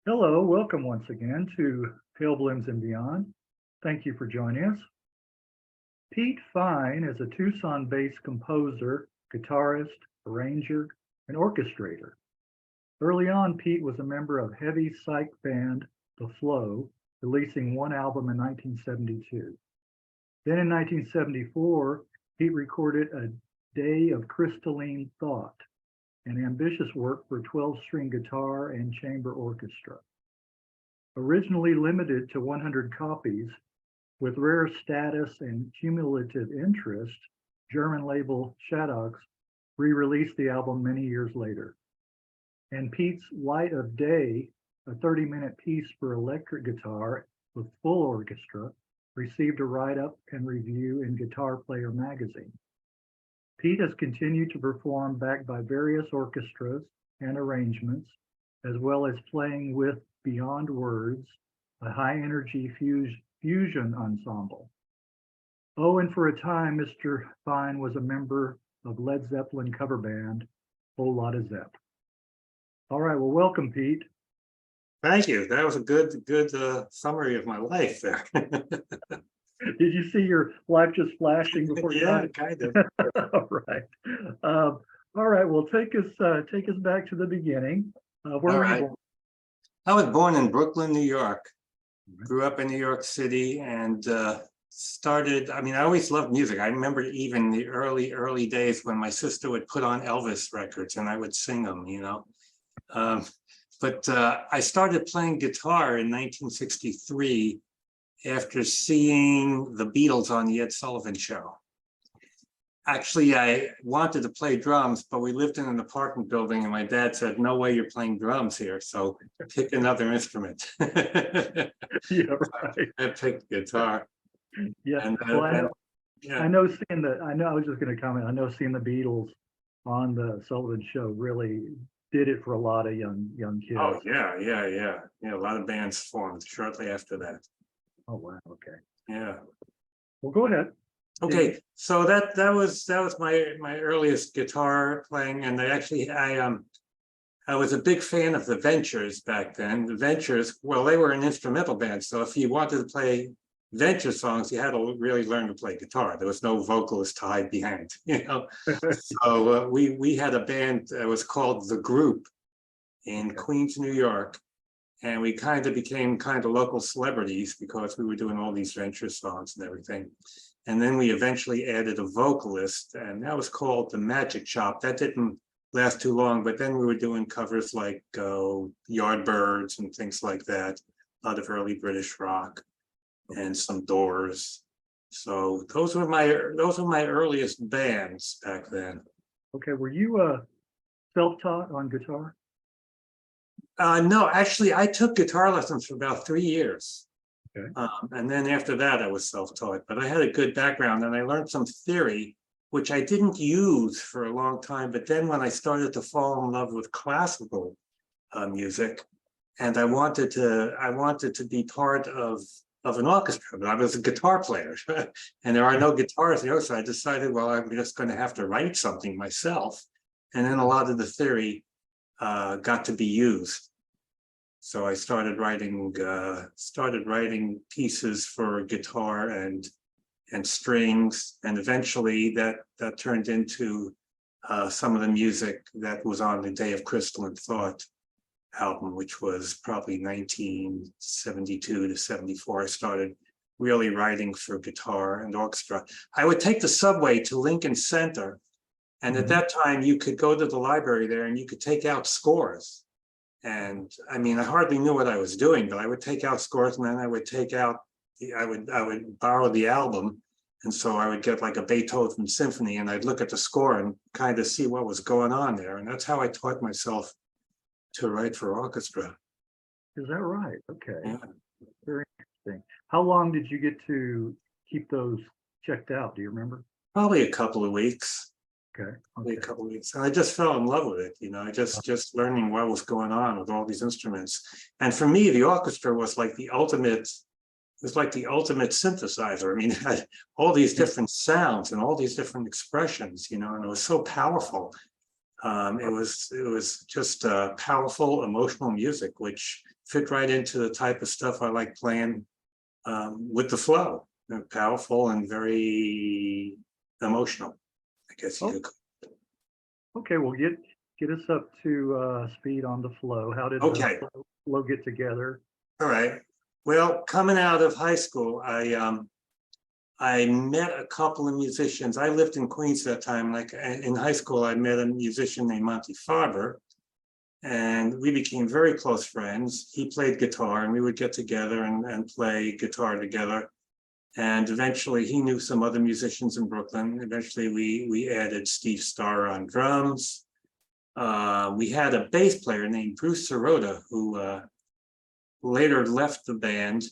Hello, welcome once again to Pale Blooms and Beyond. Thank you for joining us. Pete Fine is a Tucson-based composer, guitarist, arranger, and orchestrator. Early on, Pete was a member of heavy psych band The Flow, releasing one album in 1972. Then in 1974, Pete recorded A Day of Crystaline Thought, an ambitious work for 12-string guitar and chamber orchestra. Originally limited to 100 copies, with rare status and cumulative interest, German label Shadocks re-released the album many years later. And Pete's Light of Day, a 30-minute piece for electric guitar with full orchestra, received a write-up and review in Guitar Player magazine. Pete has continued to perform backed by various orchestras and arrangements, as well as playing with Beyond Words, a high-energy fusion ensemble. Oh, and for a time, Mr. Fine was a member of Led Zeppelin cover band, Lotta Zep. All right, well, welcome, Pete. Thank you. That was a good summary of my life there. Did you see your life just flashing before you? Yeah, kind of. All right. All right. Well, take us back to the beginning. Where were you born? I was born in Brooklyn, New York. Grew up in New York City and started. I mean, I always loved music. I remember even the early days when my sister would put on Elvis records and I would sing them. But I started playing guitar in 1963. After seeing the Beatles on the Ed Sullivan Show. Actually, I wanted to play drums, but we lived in an apartment building and my dad said, no way you're playing drums here, so pick another instrument. Yeah, right. I picked guitar. Yeah, and, I know I was just going to comment, I know seeing the Beatles on the Sullivan Show really did it for a lot of young kids. Oh, yeah. A lot of bands formed shortly after that. Oh, wow. Okay. Yeah. Well, go ahead. Okay, so that was my earliest guitar playing, and I was a big fan of the Ventures back then. The Ventures, well, they were an instrumental band, so if you wanted to play Venture songs, you had to really learn to play guitar. There was no vocalist to hide behind, So we had a band that was called The Group in Queens, New York. And we kind of became kind of local celebrities because we were doing all these Venture songs and everything. And then we eventually added a vocalist, and that was called the Magic Shop. That didn't last too long, but then we were doing covers like Yardbirds and things like that, a lot of early British rock and some Doors. So those were my earliest bands back then. Okay, were you self-taught on guitar? No, actually, I took guitar lessons for about 3 years. Okay. And then after that, I was self-taught. But I had a good background and I learned some theory, which I didn't use for a long time. But then when I started to fall in love with classical music, and I wanted to be part of an orchestra, but I was a guitar player, and there are no guitars here. So I decided, well, I'm just going to have to write something myself. And then a lot of the theory got to be used. So I started writing pieces for guitar and strings, and eventually that turned into some of the music that was on the Day of Crystaline Thought album, which was probably 1972 to 74. I started really writing for guitar and orchestra. I would take the subway to Lincoln Center. And at that time, you could go to the library there and you could take out scores. And I mean, I hardly knew what I was doing, but I would take out scores and then I would I would borrow the album. And so I would get like a Beethoven symphony and I'd look at the score and kind of see what was going on there. And that's how I taught myself to write for orchestra. Is that right? Okay. Yeah. Very interesting. How long did you get to keep those checked out? Do you remember? Probably a couple of weeks. Okay. A couple of weeks. And I just fell in love with it, just learning what was going on with all these instruments. And for me, the orchestra was like the ultimate synthesizer. I mean, it had all these different sounds and all these different expressions, and it was so powerful. It was just powerful emotional music, which fit right into the type of stuff I like playing with the flow. Powerful and very emotional, I guess you could call it. Okay, well, get us up to speed on the flow. How did Okay. the flow get together? All right. Well, coming out of high school, I met a couple of musicians. I lived in Queens at that time. Like in high school, I met a musician named Monty Farber, and we became very close friends. He played guitar, and we would get together and play guitar together. And eventually, he knew some other musicians in Brooklyn. Eventually, we added Steve Starr on drums. We had a bass player named Bruce Sirota, who later left the band,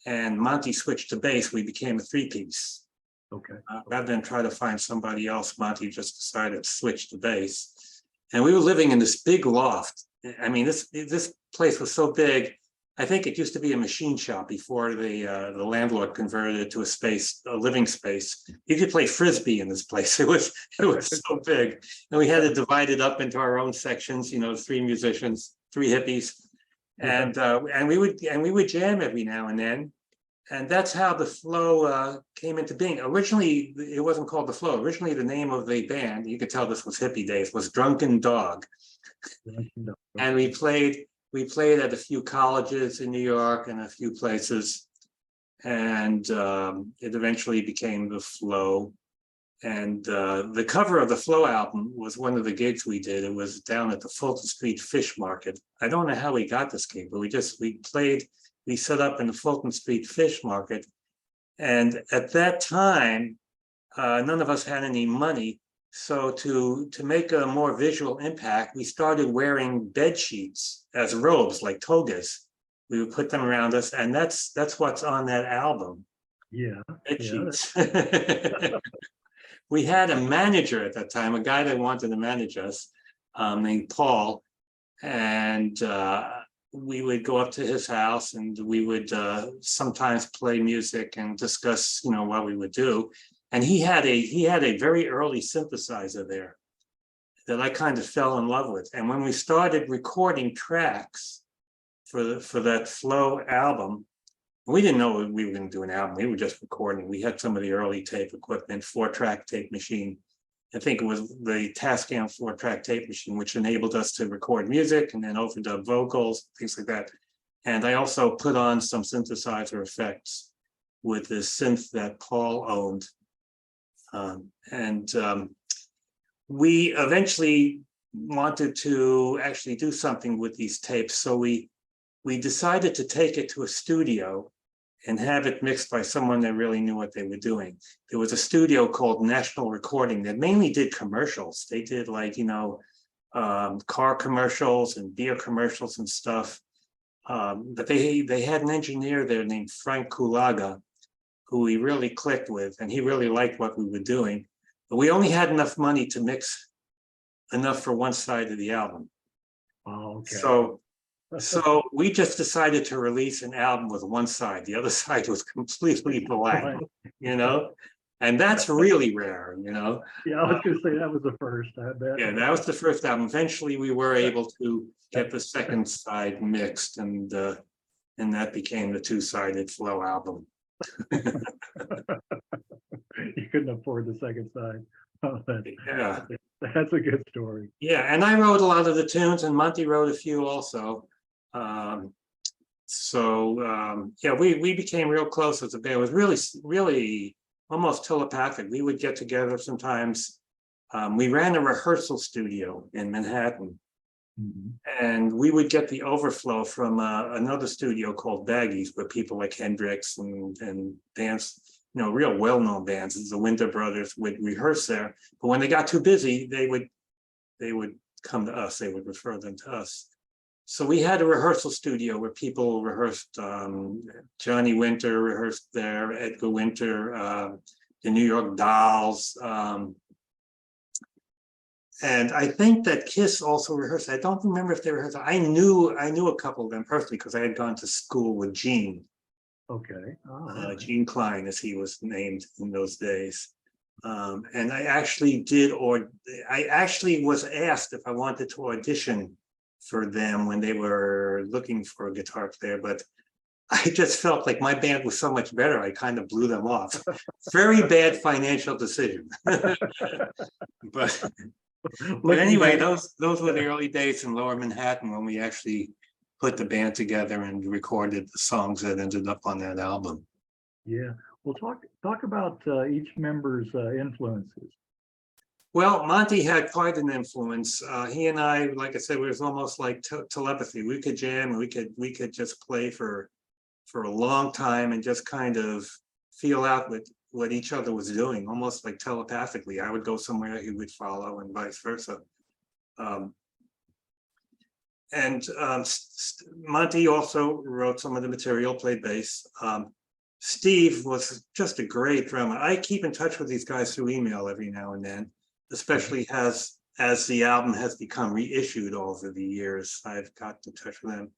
and Monty switched to bass. We became a three-piece. Okay. Rather than try to find somebody else, Monty just decided to switch to bass. And we were living in this big loft. I mean, this place was so big. I think it used to be a machine shop before the landlord converted it to a living space. You could play frisbee in this place. It was so big, and we had it divided up into our own sections. You know, 3 musicians, 3 hippies, and we would jam every now and then, and that's how the flow came into being. Originally, it wasn't called the Flow. Originally, the name of the band, you could tell this was hippie days, was Drunken Dog, and we played at a few colleges in New York and a few places, and it eventually became the Flow. And the cover of the Flow album was one of the gigs we did. It was down at the Fulton Street Fish Market. I don't know how we got this gig, but we set up in the Fulton Street Fish Market. And at that time, none of us had any money. So to make a more visual impact, we started wearing bed sheets as robes, like togas. We would put them around us, and that's what's on that album. Yeah. Bed sheets. We had a manager at that time, a guy that wanted to manage us, named Paul, and we would go up to his house, and we would sometimes play music and discuss, you know, what we would do. And he had a very early synthesizer there that I kind of fell in love with. And when we started recording tracks for that Flow album, we didn't know we were going to do an album. We were just recording. We had some of the early tape equipment, 4-track tape machine. I think it was the Tascam 4-track tape machine, which enabled us to record music and then overdub vocals, things like that. And I also put on some synthesizer effects with the synth that Paul owned. We eventually wanted to actually do something with these tapes. So we decided to take it to a studio and have it mixed by someone that really knew what they were doing. There was a studio called National Recording that mainly did commercials. They did, like, you know, car commercials and beer commercials and stuff. But they had an engineer there named Frank Kulaga, who we really clicked with, and he really liked what we were doing. But we only had enough money to mix enough for one side of the album. Oh, okay. So we just decided to release an album with one side. The other side was completely black, you know, and that's really rare, you know. Yeah, I was going to say that was the first, I bet. Yeah, that was the first album. Eventually, we were able to get the second side mixed, and that became the 2-sided Flow album. You couldn't afford the second side. Oh, that's a good story. Yeah, and I wrote a lot of the tunes, and Monty wrote a few also. Yeah, we became real close as a band. It was really almost telepathic. We would get together sometimes. We ran a rehearsal studio in Manhattan, and we would get the overflow from another studio called Baggies, where people like Hendrix and bands, you know, real well-known bands, the Winter Brothers, would rehearse there. But when they got too busy, they would come to us. They would refer them to us. So we had a rehearsal studio where people rehearsed. Johnny Winter rehearsed there, Edgar Winter, the New York Dolls. And I think that Kiss also rehearsed. I don't remember if they rehearsed. I knew a couple of them personally because I had gone to school with Gene. Okay. Gene Klein, as he was named in those days. And I actually was asked if I wanted to audition for them when they were looking for a guitar player, but I just felt like my band was so much better. I kind of blew them off. Very bad financial decision. But anyway, those were the early days in Lower Manhattan when we actually put the band together and recorded the songs that ended up on that album. Yeah. Well, talk about each member's influences. Well, Monty had quite an influence. He and I, like I said, it was almost like telepathy. We could jam and we could just play for a long time and just kind of feel out what each other was doing, almost like telepathically. I would go somewhere, he would follow, and vice versa. Monty also wrote some of the material, played bass. Steve was just a great drummer. I keep in touch with these guys through email every now and then, especially as the album has become reissued over the years. I've got in touch with them.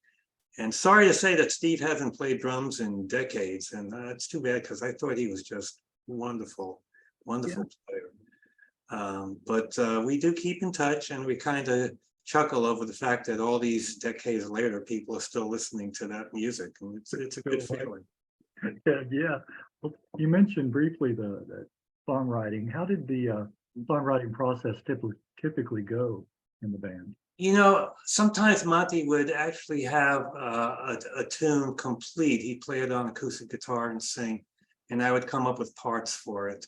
And sorry to say that Steve hasn't played drums in decades, and it's too bad because I thought he was just wonderful player. But we do keep in touch, and we kind of chuckle over the fact that all these decades later, people are still listening to that music, and it's a good feeling. Yeah. Well, you mentioned briefly the songwriting. How did the songwriting process typically go in the band? You know, sometimes Monty would actually have a tune complete. He'd play it on acoustic guitar and sing, and I would come up with parts for it.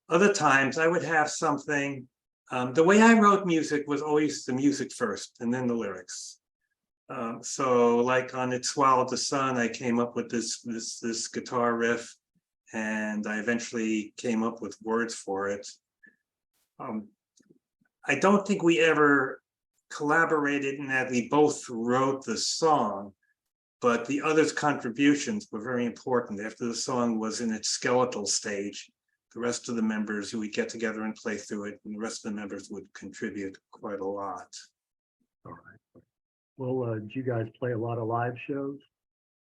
Other times I would have something. The way I wrote music was always the music first and then the lyrics. So like on It Swallowed the Sun, I came up with this guitar riff, and I eventually came up with words for it. I don't think we ever collaborated in that we both wrote the song, but the others' contributions were very important. After the song was in its skeletal stage, the rest of the members would get together and play through it, and the rest of the members would contribute quite a lot. All right. Well, did you guys play a lot of live shows?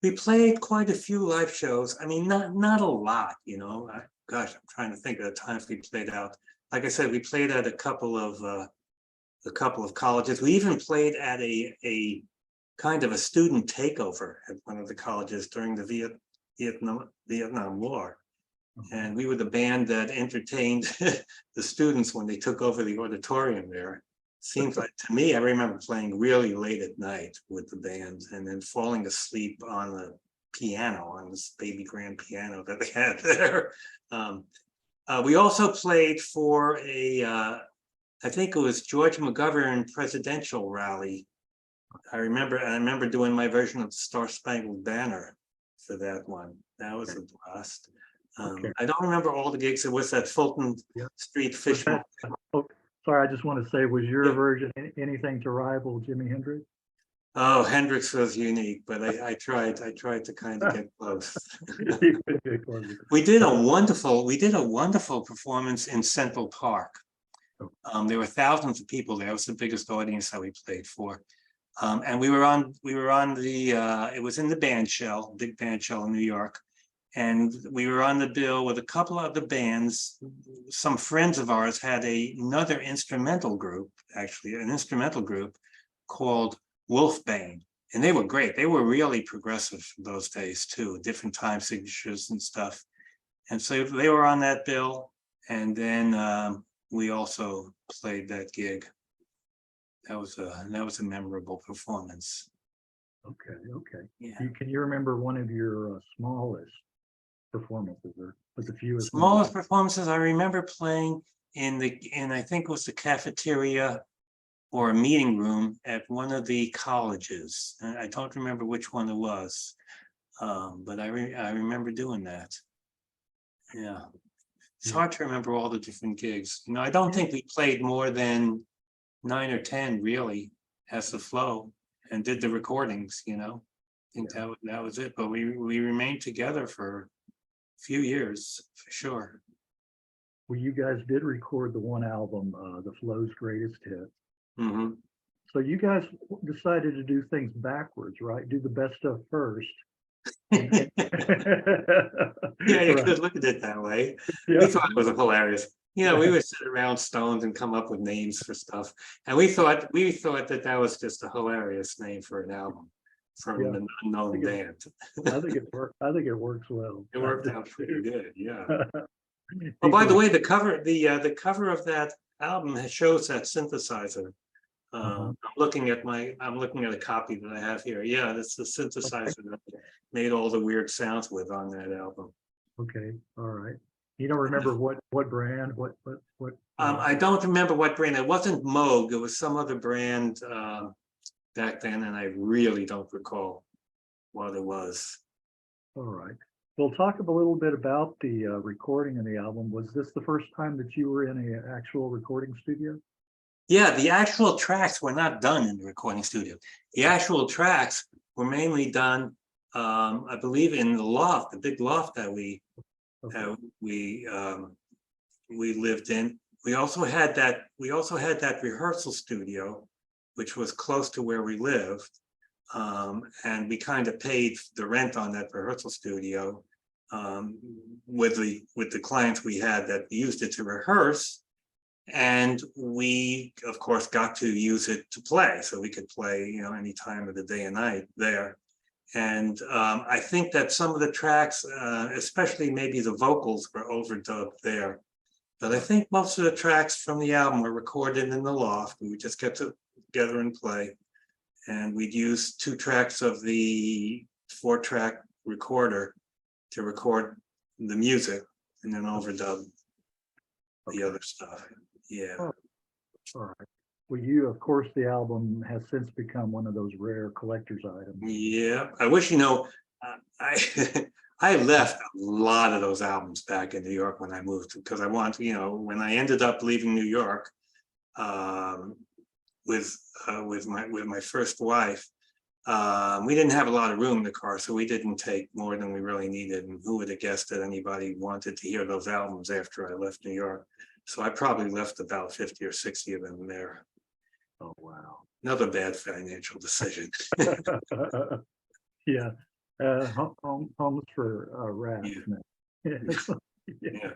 We played quite a few live shows. I mean, not a lot, you know. Gosh, I'm trying to think of the times we played out. Like I said, we played at a couple of colleges. We even played at a kind of a student takeover at one of the colleges during the Vietnam War. And we were the band that entertained the students when they took over the auditorium there. Seems like, to me, I remember playing really late at night with the band and then falling asleep on the piano, on this baby grand piano that they had there. We also played for I think it was George McGovern presidential rally. I remember doing my version of the Star Spangled Banner for that one. That was a blast. I don't remember all the gigs. It was that Fulton Street Fish Market. Oh, sorry, I just want to say, was your version anything to rival Jimi Hendrix? Oh, Hendrix was unique, but I tried to kind of get close. We did a wonderful performance in Central Park. There were thousands of people there. It was the biggest audience that we played for. And we were on the it was in the band shell, big band shell in New York. And we were on the bill with a couple of the bands. Some friends of ours had another instrumental group, actually, an instrumental group called Wolfbane. And they were great. They were really progressive those days too, different time signatures and stuff. And so they were on that bill. And then we also played that gig. That was a memorable performance. Okay. Yeah. Can you remember one of your smallest performances, or was the fewest? Smallest performances I remember playing in I think it was the cafeteria or a meeting room at one of the colleges. And I don't remember which one it was, but I remember doing that. Yeah, it's hard to remember all the different gigs. You know, I don't think we played more than 9 or 10 really as the flow and did the recordings. You know, I think that was it. But we remained together for a few years for sure. Well, you guys did record the one album, The Flow's Greatest Hits. Mm-hmm. So you guys decided to do things backwards, right? Do the best stuff first. Yeah, you could look at it that way. Yeah. We thought it was hilarious. We would sit around stoned and come up with names for stuff. And we thought that that was just a hilarious name for an album from Yeah. an unknown band. I think it works. I think it works well. It worked out pretty good, yeah. Oh, People by the way, the cover of that album shows that synthesizer. I'm looking at a copy that I have here. Yeah, that's the synthesizer that I made all the weird sounds with on that album. Okay, all right. You don't remember what brand, what? I don't remember what brand. It wasn't Moog. It was some other brand back then, and I really don't recall what it was. All right. We'll talk a little bit about the recording of the album. Was this the first time that you were in an actual recording studio? Yeah, the actual tracks were not done in the recording studio. The actual tracks were mainly done, I believe, in the loft, the big loft that we lived in. We also had that rehearsal studio, which was close to where we lived. And we kind of paid the rent on that rehearsal studio with the clients we had that used it to rehearse. And we, of course, got to use it to play. So we could play, any time of the day and night there. And I think that some of the tracks, especially maybe the vocals, were overdubbed there. But I think most of the tracks from the album were recorded in the loft. We would just get together and play. And we'd use 2 tracks of the 4-track recorder to record the music and then overdub the other stuff. Yeah. Oh, all right. Well, of course, the album has since become one of those rare collector's items. Yeah. I wish, I I left a lot of those albums back in New York when I moved, because I want, when I ended up leaving New York, with my first wife, we didn't have a lot of room in the car, so we didn't take more than we really needed. And who would have guessed that anybody wanted to hear those albums after I left New York? So I probably left about 50 or 60 of them there. Oh, wow. Another bad financial decision. Yeah. Homes for rats. Yeah. Yeah.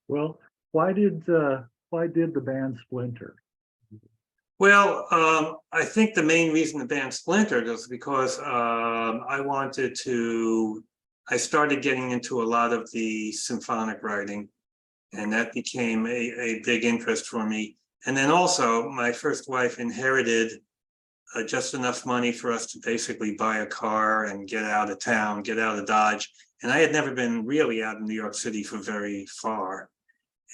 Well, why did the band splinter? Well, I think the main reason the band splintered was because I started getting into a lot of the symphonic writing, and that became a big interest for me. And then also, my first wife inherited just enough money for us to basically buy a car and get out of town, get out of Dodge. And I had never been really out in New York City for very far.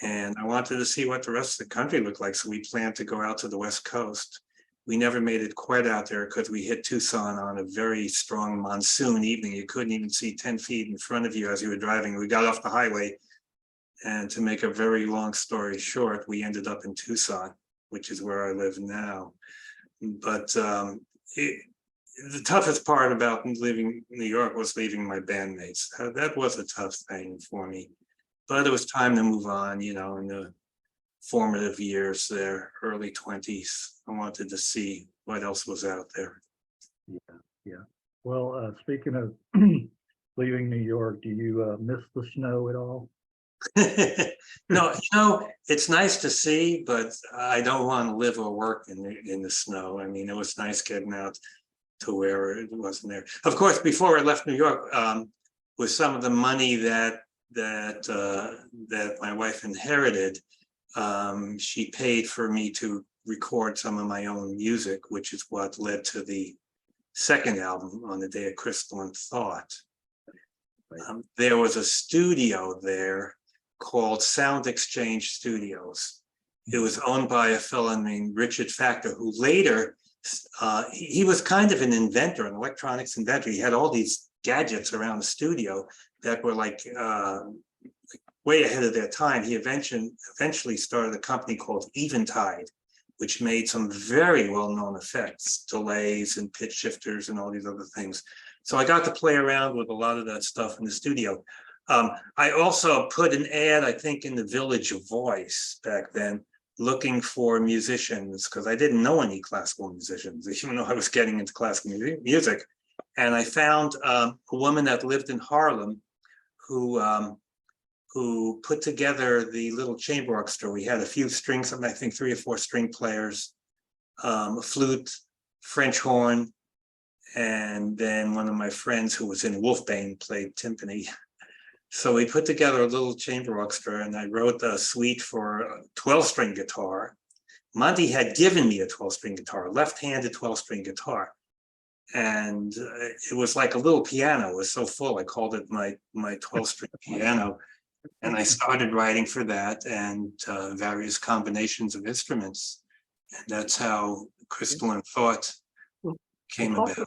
And I wanted to see what the rest of the country looked like. So we planned to go out to the West Coast. We never made it quite out there because we hit Tucson on a very strong monsoon evening. You couldn't even see 10 feet in front of you as you were driving. We got off the highway. And to make a very long story short, we ended up in Tucson, which is where I live now. But the toughest part about living in New York was leaving my bandmates. That was a tough thing for me. But it was time to move on, in the formative years there, early 20s. I wanted to see what else was out there. Yeah. Well, speaking of leaving New York, do you miss the snow at all? No, it's nice to see, but I don't want to live or work in the snow. I mean, it was nice getting out to where it wasn't there. Of course, before I left New York, with some of the money that my wife inherited, she paid for me to record some of my own music, which is what led to the second album, On the Day of Crystaline Thought. There was a studio there called Sound Exchange Studios. It was owned by a fellow named Richard Factor, who later, he was kind of an inventor, an electronics inventor. He had all these gadgets around the studio that were like way ahead of their time. He eventually started a company called Eventide, which made some very well-known effects, delays and pitch shifters and all these other things. So I got to play around with a lot of that stuff in the studio. I also put an ad, I think, in the Village Voice back then, looking for musicians, because I didn't know any classical musicians, even though I was getting into classical music. And I found a woman that lived in Harlem who who put together the little chamber orchestra. We had a few strings, I think 3 or 4 string players, a flute, French horn, and then one of my friends who was in Wolfbane played timpani. So we put together a little chamber orchestra, and I wrote a suite for a 12-string guitar. Monty had given me a 12-string guitar, a left-handed 12-string guitar. And it was like a little piano. It was so full, I called it my 12-string piano. And I started writing for that and various combinations of instruments. And that's how Crystaline thought came about.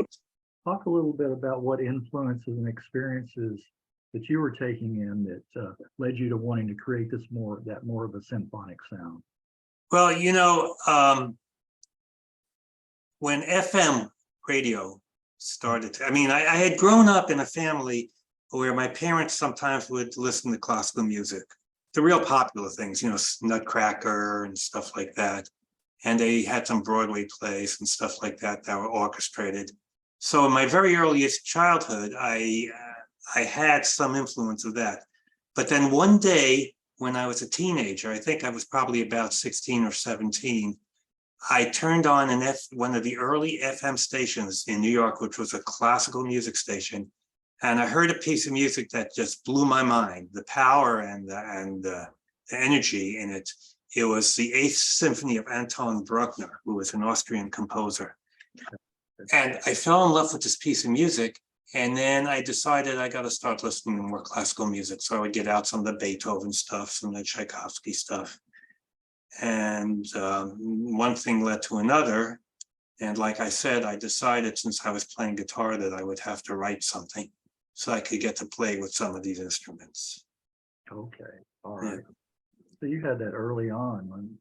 Talk a little bit about what influences and experiences that you were taking in that led you to wanting to create this more of a symphonic sound. Well, when FM radio started, I had grown up in a family where my parents sometimes would listen to classical music, the real popular things, Nutcracker and stuff like that. And they had some Broadway plays and stuff like that that were orchestrated. So in my very earliest childhood, I had some influence of that. But then one day when I was a teenager, I think I was probably about 16 or 17, I turned on one of the early FM stations in New York, which was a classical music station. And I heard a piece of music that just blew my mind, the power and the energy in it. It was the 8th Symphony of Anton Bruckner, who was an Austrian composer. And I fell in love with this piece of music. And then I decided I got to start listening to more classical music. So I would get out some of the Beethoven stuff, some of the Tchaikovsky stuff. And one thing led to another. And like I said, I decided since I was playing guitar that I would have to write something so I could get to play with some of these instruments. Okay, all right. Yeah. So you had that early on,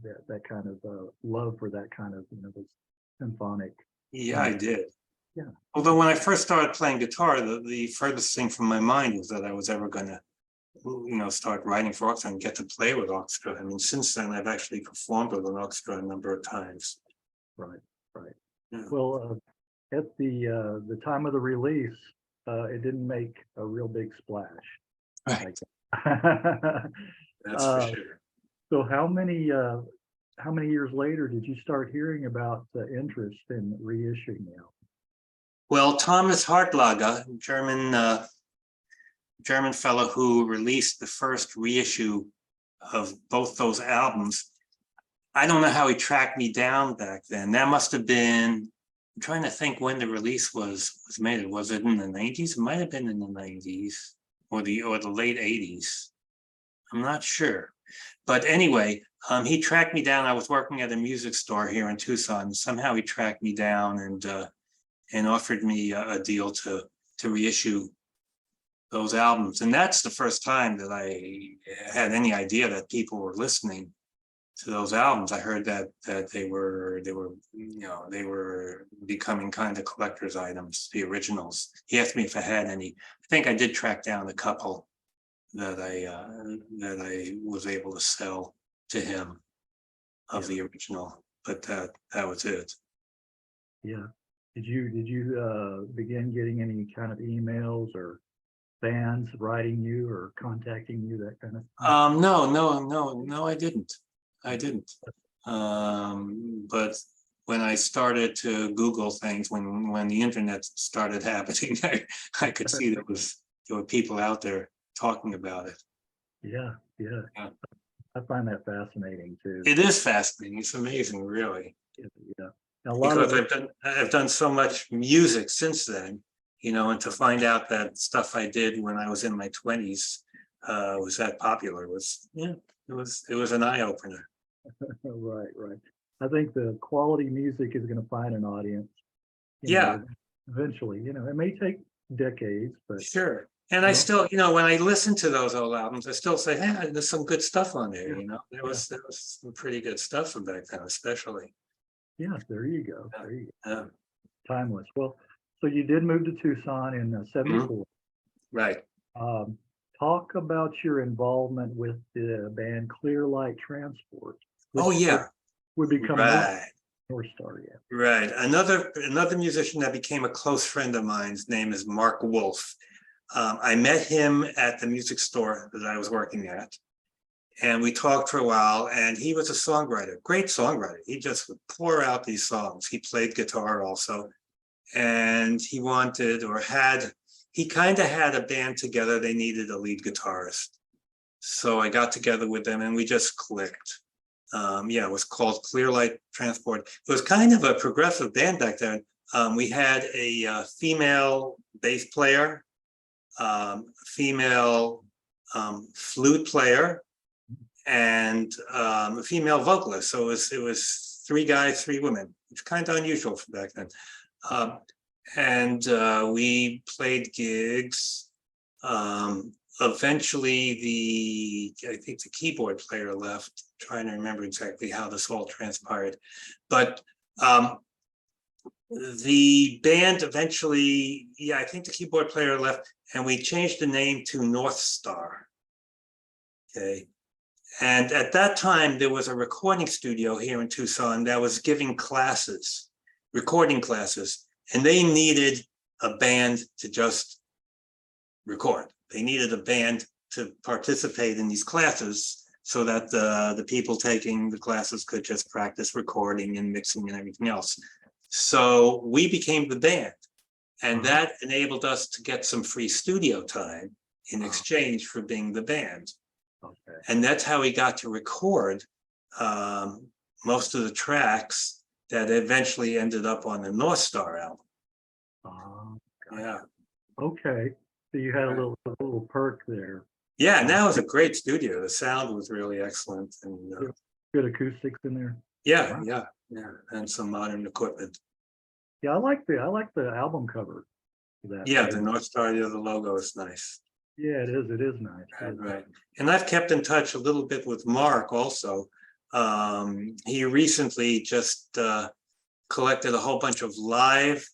that kind of love for that kind of, the symphonic. Yeah, I did. Yeah. Although when I first started playing guitar, the furthest thing from my mind was that I was ever going to, start writing for orchestra and get to play with orchestra. Since then, I've actually performed with an orchestra a number of times. Right, right. Yeah. Well, at the time of the release, it didn't make a real big splash. Right. That's for sure. So how many years later did you start hearing about the interest in reissuing the album? Well, Thomas Hartlager, German fellow who released the first reissue of both those albums, I don't know how he tracked me down back then. That must have been, I'm trying to think when the release was made. Was it in the 90s? It might have been in the 90s or the late 80s. I'm not sure. But anyway, he tracked me down. I was working at a music store here in Tucson. Somehow he tracked me down and offered me a deal to reissue those albums. And that's the first time that I had any idea that people were listening to those albums. I heard that they were becoming kind of collector's items, the originals. He asked me if I had any. I think I did track down a couple that I was able to sell to him of the original, but that was it. Yeah. Did you begin getting any kind of emails or fans writing you or contacting you, that kind of thing? No, I didn't. But when I started to Google things, when the internet started happening, I could see there were people out there talking about it. Yeah. I find that fascinating too. It is fascinating. It's amazing, really. Yeah. Because I've done so much music since then, and to find out that stuff I did when I was in my 20s was that popular it was an eye opener. Right. I think the quality music is going to find an audience. Eventually, it may take decades, but sure. And I still, when I listen to those old albums, I still say, hey, there's some good stuff on there. There was some pretty good stuff from back then, especially. Yeah, there you go. Yeah. Timeless. Well, so you did move to Tucson in '74. Mm-hmm. Right. Talk about your involvement with the band Clear Light Transport. Would become North Star. Yeah. Right. Another musician that became a close friend of mine's name is Mark Wolf. I met him at the music store that I was working at. And we talked for a while, and he was a songwriter, great songwriter. He just would pour out these songs. He played guitar also. And he wanted, or had, he kind of had a band together. They needed a lead guitarist. So I got together with them and we just clicked. Yeah, it was called Clear Light Transport. It was kind of a progressive band back then. We had a female bass player, female flute player, and a female vocalist. So it was 3 guys, 3 women, which is kind of unusual for back then. We played gigs. Eventually, I think the keyboard player left. I'm trying to remember exactly how this all transpired, but the band eventually, yeah, I think the keyboard player left, and we changed the name to North Star. Okay. And at that time, there was a recording studio here in Tucson that was giving classes, recording classes, and they needed a band to just record. They needed a band to participate in these classes so that the people taking the classes could just practice recording and mixing and everything else. So we became the band, and that enabled us to get some free studio time in exchange for being the band. Okay. And that's how we got to record most of the tracks that eventually ended up on the North Star album. Yeah. Okay. So you had a little perk there. Yeah, and that was a great studio. The sound was really excellent, and Good acoustics in there. yeah, Wow. yeah, and some modern equipment. Yeah, I like the album cover for that. Yeah, the North Star, the logo is nice. Yeah, it is. It is nice. Right. And I've kept in touch a little bit with Mark also. He recently just collected a whole bunch of live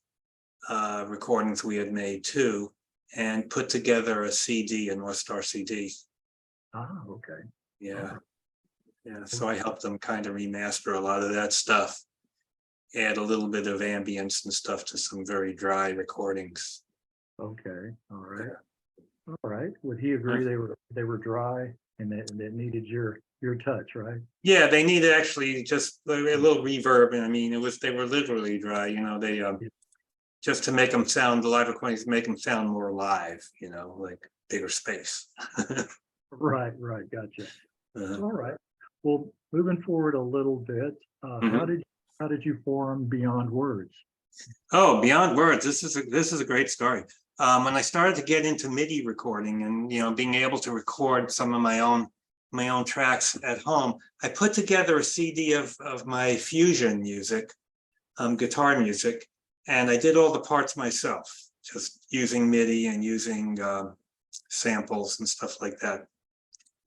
recordings we had made too, and put together a CD, a North Star CD. Ah, okay. Yeah. Yeah. So I helped them kind of remaster a lot of that stuff, add a little bit of ambience and stuff to some very dry recordings. Okay. All right. All right. Would he agree they were dry and that needed your touch, right? Yeah, they needed actually just a little reverb. And I mean, they were literally dry, you know, they just to make them sound, the live recordings make them sound more live, you know, like bigger space. Right. Gotcha. All right. Well, moving forward a little bit, how did you form Beyond Words? Oh, Beyond Words. This is a great story. When I started to get into MIDI recording and, you know, being able to record some of my own tracks at home, I put together a CD of my fusion music, guitar music, and I did all the parts myself, just using MIDI and using samples and stuff like that.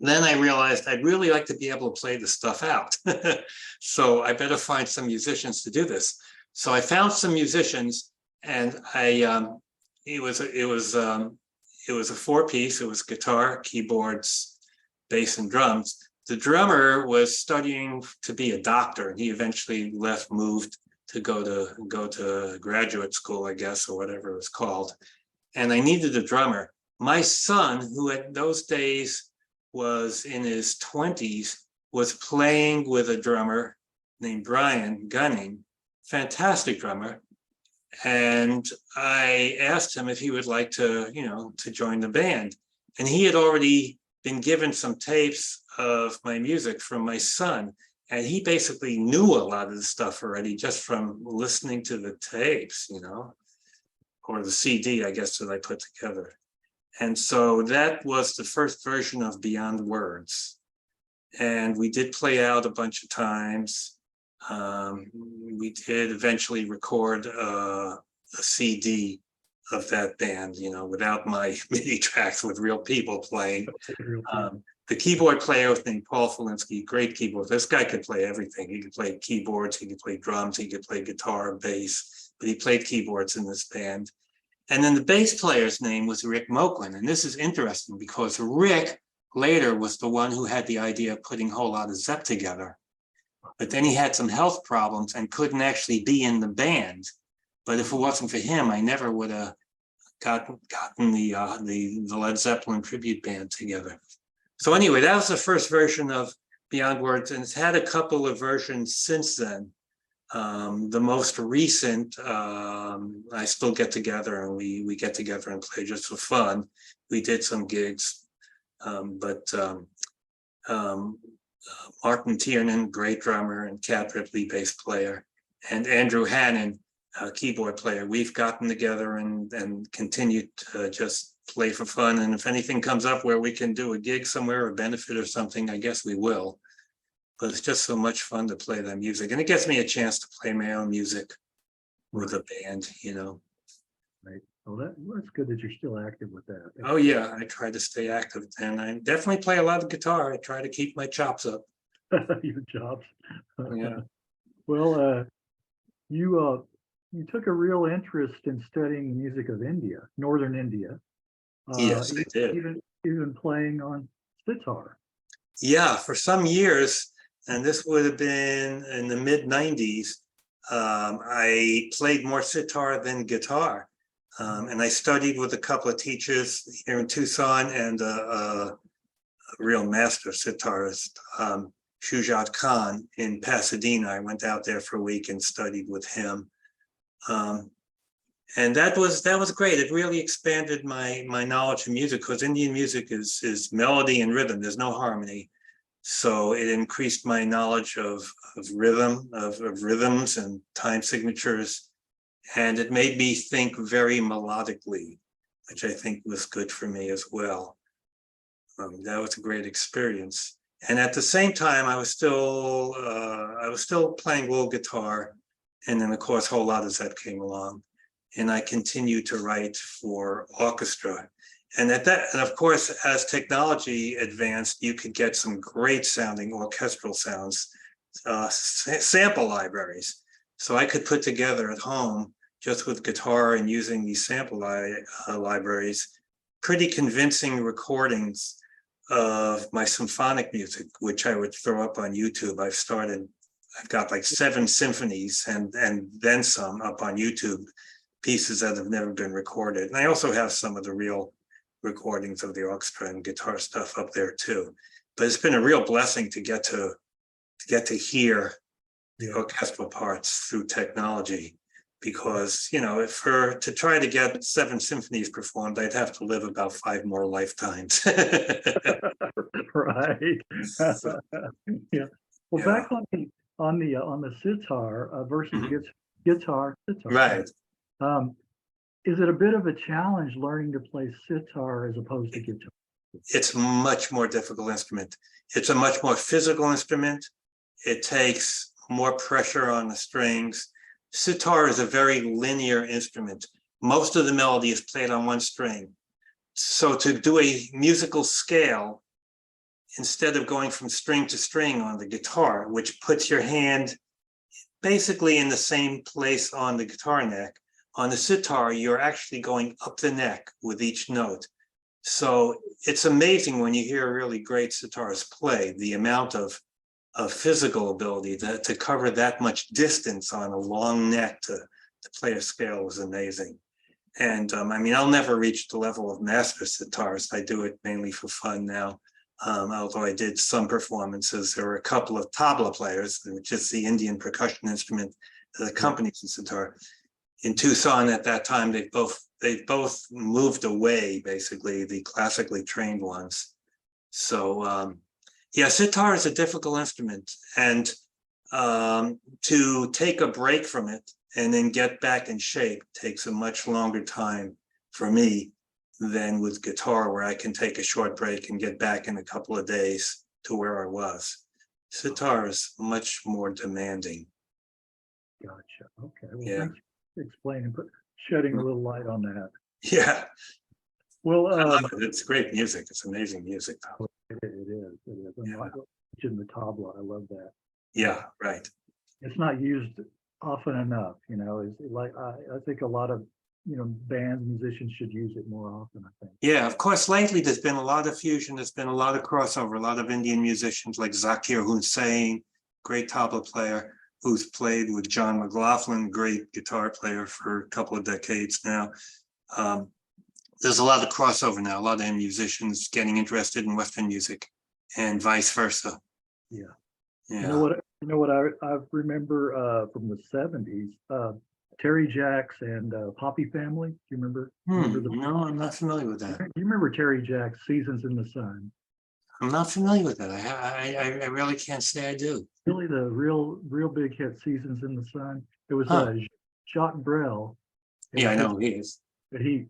Then I realized I'd really like to be able to play the stuff out. So I better find some musicians to do this. So I found some musicians, and it was a 4-piece. It was guitar, keyboards, bass, and drums. The drummer was studying to be a doctor, and he eventually moved to go to graduate school, I guess, or whatever it was called. And I needed a drummer. My son, who at those days was in his 20s, was playing with a drummer named Brian Gunning, fantastic drummer. And I asked him if he would like to, you know, to join the band. And he had already been given some tapes of my music from my son. And he basically knew a lot of the stuff already just from listening to the tapes, you know, or the CD, I guess, that I put together. And so that was the first version of Beyond Words. And we did play out a bunch of times. We did eventually record a CD of that band, you know, without my MIDI tracks, with real people playing. The keyboard player was named Paul Felinsky, great keyboard. This guy could play everything. He could play keyboards, he could play drums, he could play guitar, bass, but he played keyboards in this band. And then the bass player's name was Rick Moklin. And this is interesting because Rick later was the one who had the idea of putting Lotta Zep together. But then he had some health problems and couldn't actually be in the band. But if it wasn't for him, I never would have gotten the Led Zeppelin tribute band together. So anyway, that was the first version of Beyond Words, and it's had a couple of versions since then. The most recent, I still get together and we get together and play just for fun. We did some gigs, but Martin Tiernan, great drummer, and Cat Ripley, bass player, and Andrew Hannon, keyboard player. We've gotten together and continued to just play for fun. And if anything comes up where we can do a gig somewhere, a benefit or something, I guess we will. But it's just so much fun to play that music. And it gives me a chance to play my own music with a band, you know. Right. Well, that's good that you're still active with that. Oh yeah, I try to stay active, and I definitely play a lot of guitar. I try to keep my chops up. Your jobs. Yeah. Well, you took a real interest in studying the music of India, Northern India. Yes, I did. Even playing on sitar. Yeah, for some years, and this would have been in the mid-90s, I played more sitar than guitar. And I studied with a couple of teachers here in Tucson and a real master sitarist, Shujat Khan in Pasadena. I went out there for a week and studied with him. And that was great. It really expanded my knowledge of music, because Indian music is melody and rhythm. There's no harmony. So it increased my knowledge of rhythm, of rhythms and time signatures. And it made me think very melodically, which I think was good for me as well. That was a great experience. And at the same time, I was still playing little guitar. And then of course, whole Lotta Zep came along. And I continued to write for orchestra. And of course, as technology advanced, you could get some great sounding orchestral sounds, sample libraries. So I could put together at home, just with guitar and using these sample libraries, pretty convincing recordings of my symphonic music, which I would throw up on YouTube. I've got like 7 symphonies and then some up on YouTube, pieces that have never been recorded. And I also have some of the real recordings of the orchestra and guitar stuff up there too. But it's been a real blessing to get to hear the orchestral parts through technology, because, you know, to try to get 7 symphonies performed, I'd have to live about 5 more lifetimes. Right. So, Yeah. Well, back on the sitar versus guitar. right. Is it a bit of a challenge learning to play sitar as opposed to guitar? It's a much more difficult instrument. It's a much more physical instrument. It takes more pressure on the strings. Sitar is a very linear instrument. Most of the melody is played on one string. So to do a musical scale, instead of going from string to string on the guitar, which puts your hand basically in the same place on the guitar neck, on the sitar, you're actually going up the neck with each note. So it's amazing when you hear really great sitarists play, the amount of physical ability to cover that much distance on a long neck to play a scale was amazing. And I mean, I'll never reach the level of master sitarist. I do it mainly for fun now. Although I did some performances, there were a couple of tabla players, which is the Indian percussion instrument that accompanies the sitar. In Tucson at that time, they both moved away, basically, the classically trained ones. So yeah, sitar is a difficult instrument, and to take a break from it and then get back in shape takes a much longer time for me than with guitar, where I can take a short break and get back in a couple of days to where I was. Sitar is much more demanding. Gotcha. Okay. Well, Yeah. thanks for explaining, shedding a little light on that. Yeah. Well, I love it. It's great music. It's amazing music. it is. Yeah. In the tabla, I love that. Yeah, right. It's not used often enough, you know. It's like I think a lot of bands, musicians should use it more often, I think. Yeah, of course, lately there's been a lot of fusion, there's been a lot of crossover, a lot of Indian musicians like Zakir Hussain, great tabla player, who's played with John McLaughlin, great guitar player for a couple of decades now. there's a lot of crossover now, a lot of musicians getting interested in Western music and vice versa. Yeah. Yeah. You know what I remember from the 70s, Terry Jacks and Poppy Family. Do you remember? No, I'm not familiar with that. You remember Terry Jacks' Seasons in the Sun? I'm not familiar with that. I really can't say I do. Really the real big hit, Seasons in the Sun. It was Jacques Brel. Yeah, I know who he is. But he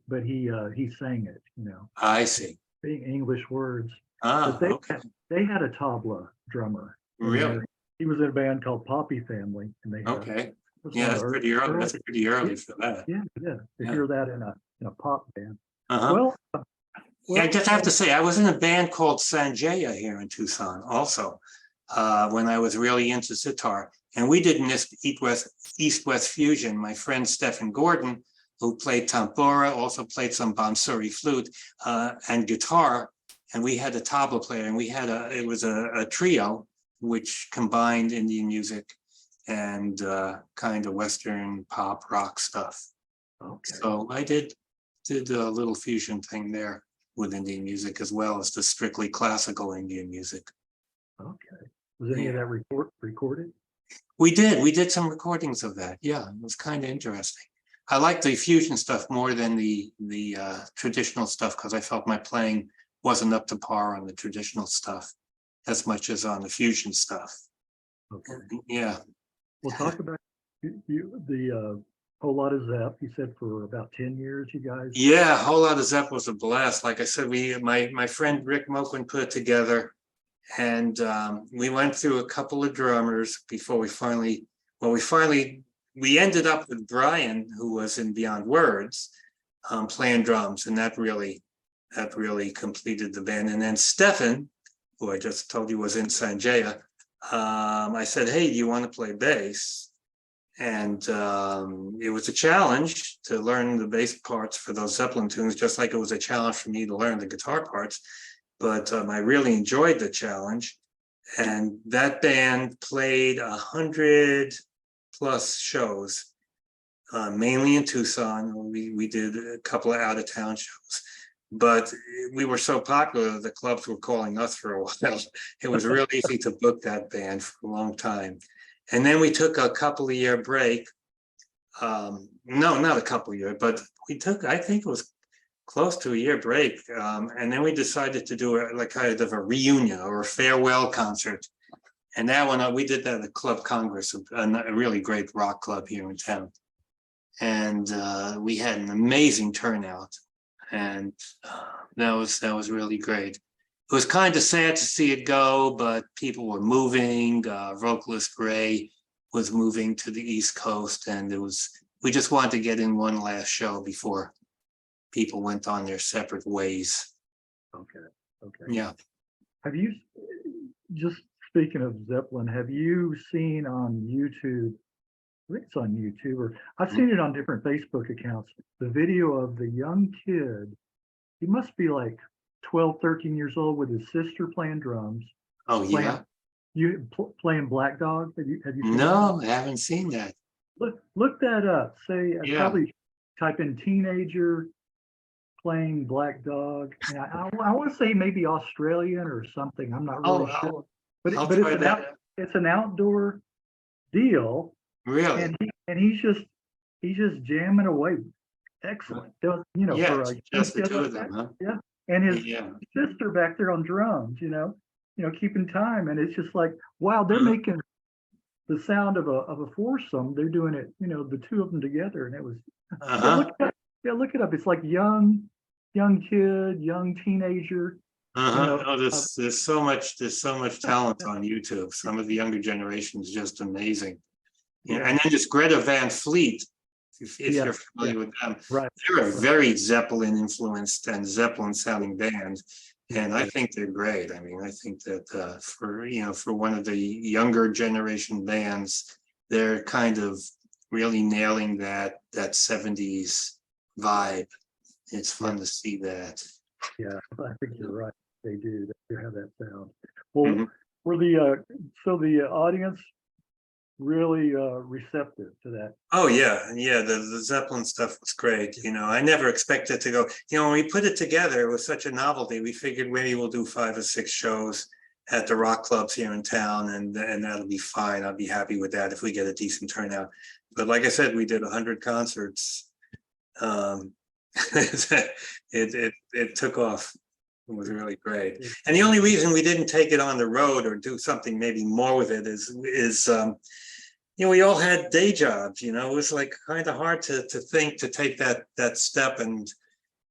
sang it, you know. I see. Being English words. Ah, But okay. they had a tabla drummer. Really? He was in a band called Poppy Family, and they had Okay. Yeah, that's pretty early. That's pretty early for that. Yeah. To hear that in a pop band. Well, Well, I just have to say, I was in a band called Sanjaya here in Tucson also, when I was really into sitar. And we did this East-West fusion. My friend Stephen Gordon, who played tambura, also played some bansuri flute and guitar. And we had a tabla player, and it was a trio which combined Indian music and kind of Western pop rock stuff. Okay. So I did a little fusion thing there with Indian music, as well as the strictly classical Indian music. Okay. Was any of that recorded? We did some recordings of that. Yeah, it was kind of interesting. I liked the fusion stuff more than the traditional stuff, because I felt my playing wasn't up to par on the traditional stuff as much as on the fusion stuff. Okay. Yeah. We'll talk about the whole lot of Zep. You said for about 10 years, you guys. Yeah, a whole lot of Zep was a blast. Like I said, my friend Rick Moquin put it together, and we went through a couple of drummers before we ended up with Brian, who was in Beyond Words, playing drums, and that really completed the band. And then Stefan, who I just told you was in Sanjaya, I said, hey, do you want to play bass? And it was a challenge to learn the bass parts for those Zeppelin tunes, just like it was a challenge for me to learn the guitar parts. But I really enjoyed the challenge. And that band played 100+ shows, mainly in Tucson. We did a couple of out-of-town shows. But we were so popular, the clubs were calling us for a while. It was real easy to book that band for a long time. And then we took a couple of year break. No, not a couple of years, but we took, I think it was close to a year break. And then we decided to do like kind of a reunion or a farewell concert. And that one, we did that at Club Congress, a really great rock club here in town. And we had an amazing turnout. And that was really great. It was kind of sad to see it go, but people were moving. Vocalist Ray was moving to the East Coast, and we just wanted to get in one last show before people went on their separate ways. Okay. Yeah. Have you, just speaking of Zeppelin, have you seen on YouTube, I think it's on YouTube, or I've seen it on different Facebook accounts, the video of the young kid, he must be like 12, 13 years old, with his sister playing drums. Oh, yeah. Playing Black Dog. Have you seen No, I haven't seen that. Look that up. Say, probably type in teenager playing Black Dog. And I want to say maybe Australian or something. I'm not really sure. But it's an outdoor deal. Really? And he's just jamming away. Excellent. For just the two of them, huh? Yeah. And his sister back there on drums, keeping time. And it's just like, wow, they're making the sound of a foursome. They're doing it, the two of them together. And it was, look it up. It's like young kid, young teenager. There's so much talent on YouTube. Some of the younger generation is just amazing. Yeah. And then this Greta Van Fleet, if you're familiar with them, they're a very Zeppelin influenced and Zeppelin sounding band. And I think they're great. I mean, I think that for one of the younger generation bands, they're kind of really nailing that 70s vibe. It's fun to see that. Yeah, I think you're right. They do. They have that sound. Well, for the audience, really receptive to that. Oh yeah, the Zeppelin stuff was great. I never expected to go. When we put it together, it was such a novelty. We figured maybe we'll do 5 or 6 shows at the rock clubs here in town, and that'll be fine. I'll be happy with that if we get a decent turnout. But like I said, we did 100 concerts. It took off. It was really great. And the only reason we didn't take it on the road or do something maybe more with it is we all had day jobs. It was like kind of hard to think to take that step and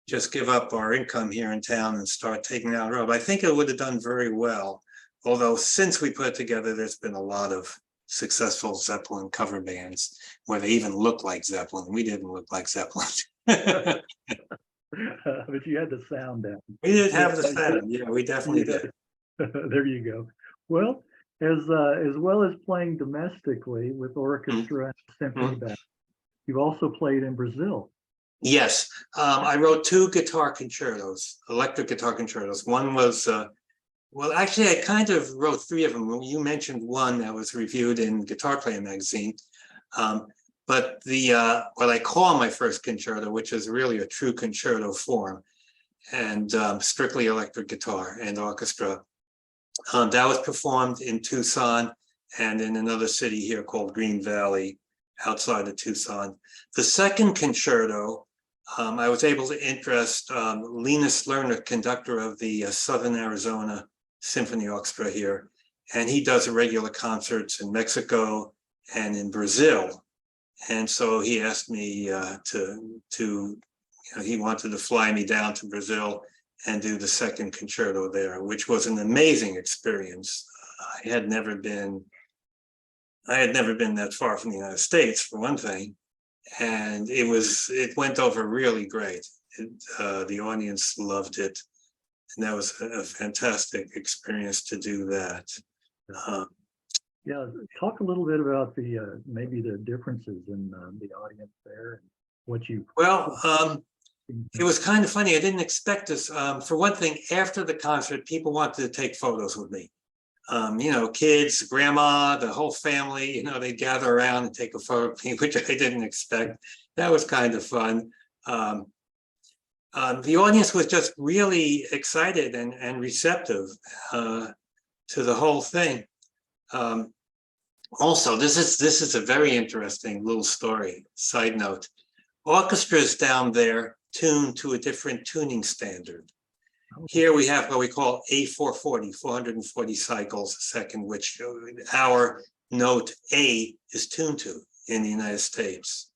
just give up our income here in town and start taking out road. I think it would have done very well. Although since we put it together, there's been a lot of successful Zeppelin cover bands where they even look like Zeppelin. We didn't look like Zeppelin. But you had the sound down. We did have the sound. Yeah, we definitely did. There you go. Well, as well as playing domestically with orchestra and symphony band, you've also played in Brazil. Yes, I wrote 2 guitar concertos, electric guitar concertos. One was, well, actually, I kind of wrote 3 of them. You mentioned one that was reviewed in Guitar Player magazine. But what I call my first concerto, which is really a true concerto form, and strictly electric guitar and orchestra, that was performed in Tucson and in another city here called Green Valley, outside of Tucson. The second concerto, I was able to interest Linus Lerner, conductor of the Southern Arizona Symphony Orchestra here, and he does regular concerts in Mexico and in Brazil. And so he asked me he wanted to fly me down to Brazil and do the second concerto there, which was an amazing experience. I had never been that far from the United States, for one thing, and it went over really great. The audience loved it, and that was a fantastic experience to do that. Yeah, talk a little bit about the maybe the differences in the audience there and what you. Well, it was kind of funny. I didn't expect this. For one thing, after the concert, people wanted to take photos with me. Kids, grandma, the whole family, they'd gather around and take a photo of me, which I didn't expect. That was kind of fun. The audience was just really excited and receptive to the whole thing. Also, this is a very interesting little story. Side note, orchestras down there tune to a different tuning standard. Here we have what we call A440, 440 cycles a second, which our note A is tuned to in the United States.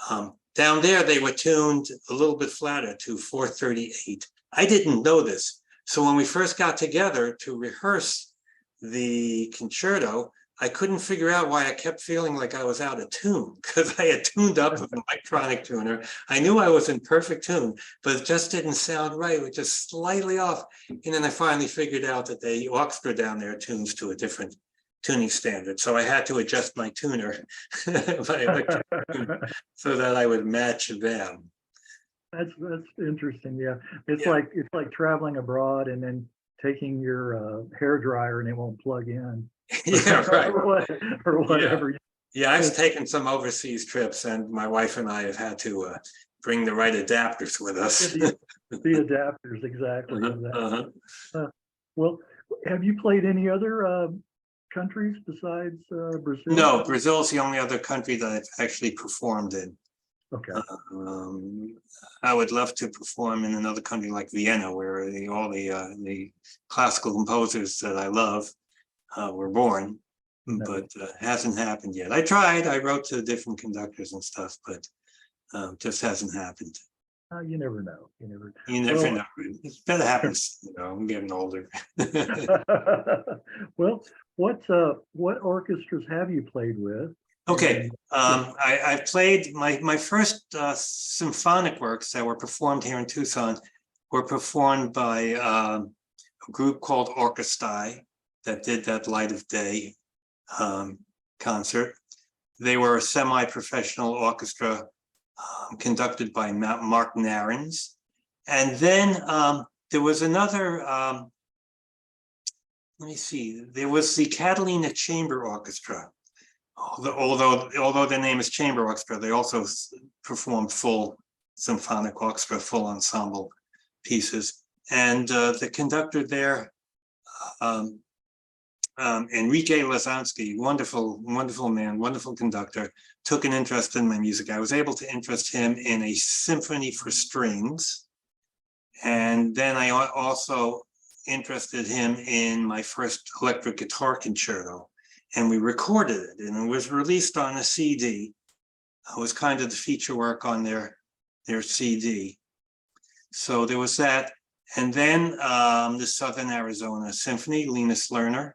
Down there, they were tuned a little bit flatter to 438. I didn't know this. So when we first got together to rehearse the concerto, I couldn't figure out why I kept feeling like I was out of tune, because I had tuned up with an electronic tuner. I knew I was in perfect tune, but it just didn't sound right. It was just slightly off. And then I finally figured out that the orchestra down there tunes to a different tuning standard. So I had to adjust my tuner, my electronic tuner, so that I would match them. That's interesting. Yeah, it's like traveling abroad and then taking your hair dryer and it won't plug in. Yeah, right. or whatever. Yeah, I've taken some overseas trips, and my wife and I have had to bring the right adapters with us. The adapters, exactly. Well, have you played any other countries besides Brazil? No, Brazil's the only other country that I've actually performed in. Okay. I would love to perform in another country like Vienna, where all the classical composers that I love were born, but hasn't happened yet. I tried. I wrote to different conductors and stuff, but just hasn't happened. You never know. You never know. It better happens. I'm getting older. Well, what orchestras have you played with? Okay, I played my first symphonic works that were performed here in Tucson were performed by a group called Orchestrae that did that Light of Day concert. They were a semi-professional orchestra conducted by Mark Narins. And then there was another, let me see, there was the Catalina Chamber Orchestra Although their name is chamber orchestra, they also perform full symphonic orchestra, full ensemble pieces. And the conductor there, Enrique Lazansky, wonderful man, wonderful conductor, took an interest in my music. I was able to interest him in a symphony for strings. And then I also interested him in my first electric guitar concerto. And we recorded it, and it was released on a CD. It was kind of the feature work on their CD. So there was that. And then the Southern Arizona Symphony, Linus Lerner,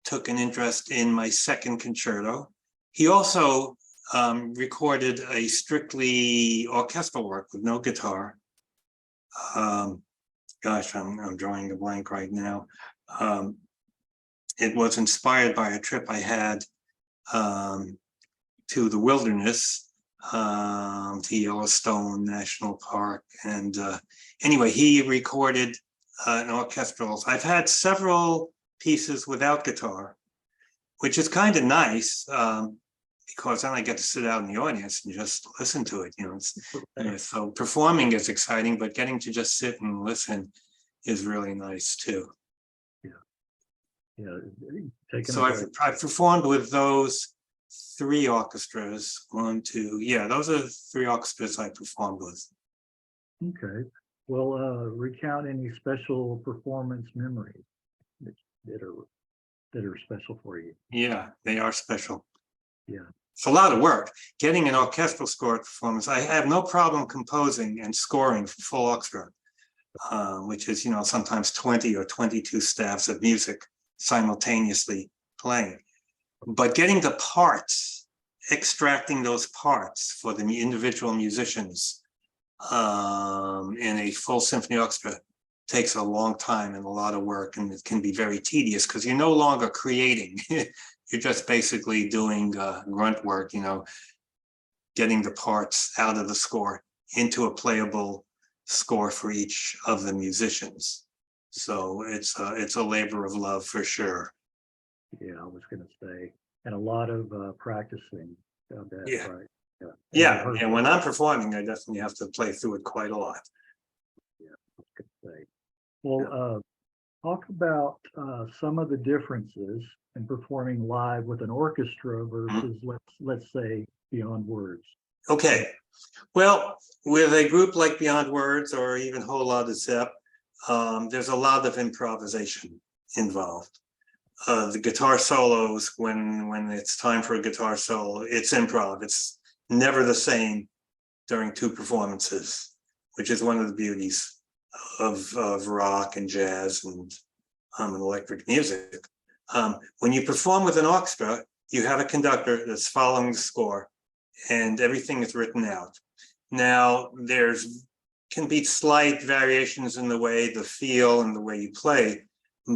took an interest in my second concerto. He also recorded a strictly orchestral work with no guitar. Gosh, I'm drawing a blank right now. It was inspired by a trip I had to the wilderness, to Yellowstone National Park. And anyway, he recorded an orchestral. I've had several pieces without guitar, which is kind of nice, because then I get to sit out in the audience and just listen to it. So performing is exciting, but getting to just sit and listen is really nice too. So I've performed with those three orchestras. Those are the three orchestras I performed with. Okay. Well, recount any special performance memories that are special for you. Yeah, they are special. Yeah. It's a lot of work. Getting an orchestral score performance. I have no problem composing and scoring for full orchestra, which is, sometimes 20 or 22 staffs of music simultaneously playing. But getting the parts, extracting those parts for the individual musicians in a full symphony orchestra takes a long time and a lot of work, and it can be very tedious because you're no longer creating. You're just basically doing grunt work, getting the parts out of the score into a playable score for each of the musicians. So it's a labor of love for sure. Yeah, I was going to say, and a lot of practicing. Yeah. Right. Yeah. And when I'm performing, I definitely have to play through it quite a lot. Yeah, I was going to say. Well, talk about some of the differences in performing live with an orchestra versus, let's say, Beyond Words. Okay. Well, with a group like Beyond Words or even Lotta Zep, there's a lot of improvisation involved. The guitar solos, when it's time for a guitar solo, it's improv. It's never the same during two performances, which is one of the beauties of rock and jazz and electric music. When you perform with an orchestra, you have a conductor that's following the score, and everything is written out. Now, can be slight variations in the way the feel and the way you play,